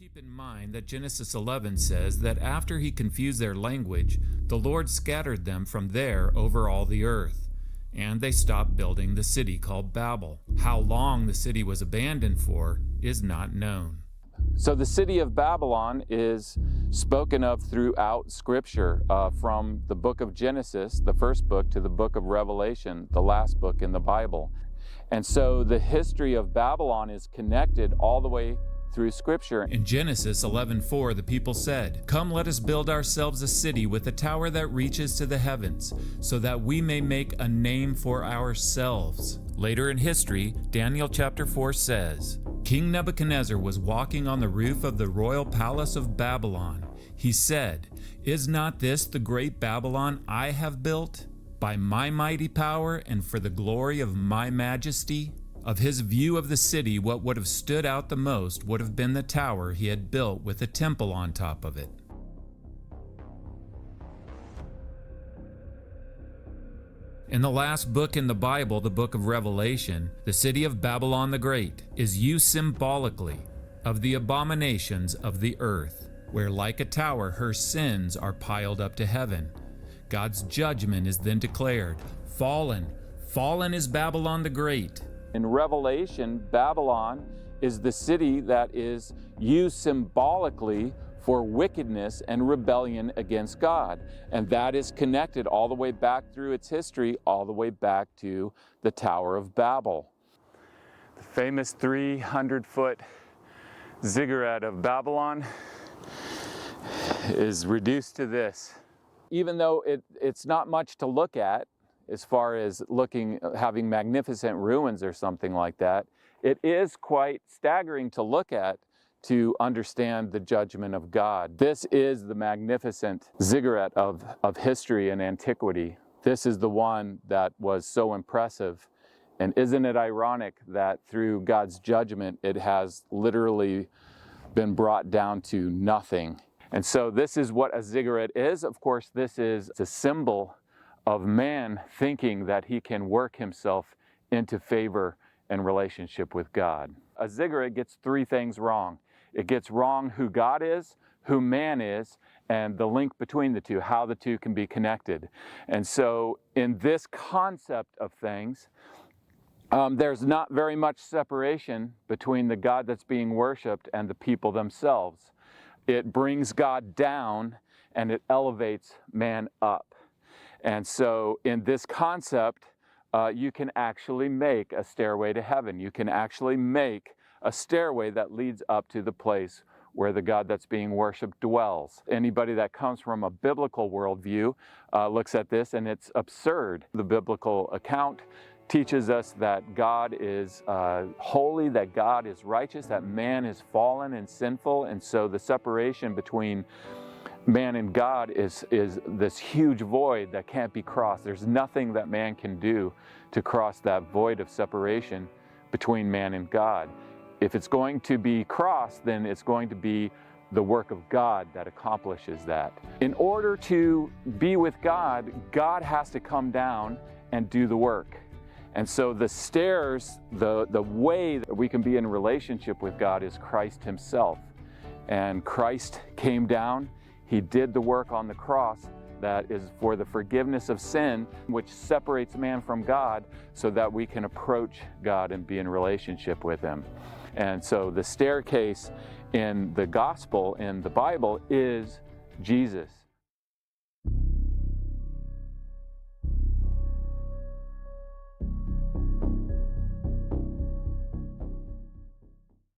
Keep in mind that Genesis 11 says that after he confused their language, the Lord scattered them from there over all the earth, and they stopped building the city called Babel. How long the city was abandoned for is not known. So the city of Babylon is spoken of throughout Scripture, from the book of Genesis, the first book, to the book of Revelation, the last book in the Bible. And so the history of Babylon is connected all the way through Scripture. In Genesis 11:4, the people said, "Come, let us build ourselves a city with a tower that reaches to the heavens, so that we may make a name for ourselves." Later in history, Daniel chapter 4 says, King Nebuchadnezzar was walking on the roof of the royal palace of Babylon. He said, "Is not this the great Babylon I have built by my mighty power and for the glory of my majesty?" Of his view of the city, what would have stood out the most would have been the tower he had built with a temple on top of it. In the last book in the Bible, the book of Revelation, the city of Babylon the Great is used symbolically of the abominations of the earth, where like a tower her sins are piled up to heaven. God's judgment is then declared. Fallen, fallen is Babylon the Great. In Revelation, Babylon is the city that is used symbolically for wickedness and rebellion against God. And that is connected all the way back through its history, all the way back to the Tower of Babel. The famous 300-foot ziggurat of Babylon is reduced to this. Even though it's not much to look at, as far as having magnificent ruins or something like that, it is quite staggering to look at to understand the judgment of God. This is the magnificent ziggurat of history and antiquity. This is the one that was so impressive. And isn't it ironic that through God's judgment, it has literally been brought down to nothing? And so this is what a ziggurat is. Of course, this is a symbol of man thinking that he can work himself into favor and relationship with God. A ziggurat gets three things wrong. It gets wrong who God is, who man is, and the link between the two, how the two can be connected. And so in this concept of things, there's not very much separation between the God that's being worshiped and the people themselves. It brings God down and it elevates man up. And so in this concept, you can actually make a stairway to heaven. You can actually make a stairway that leads up to the place where the God that's being worshiped dwells. Anybody that comes from a biblical worldview looks at this and it's absurd. The biblical account teaches us that God is holy, that God is righteous, that man is fallen and sinful, and so the separation between man and God is this huge void that can't be crossed. There's nothing that man can do to cross that void of separation between man and God. If it's going to be crossed, then it's going to be the work of God that accomplishes that. In order to be with God, God has to come down and do the work. And so the stairs, the way that we can be in relationship with God is Christ himself. And Christ came down. He did the work on the cross that is for the forgiveness of sin, which separates man from God so that we can approach God and be in relationship with him. And so the staircase in the gospel, in the Bible, is Jesus.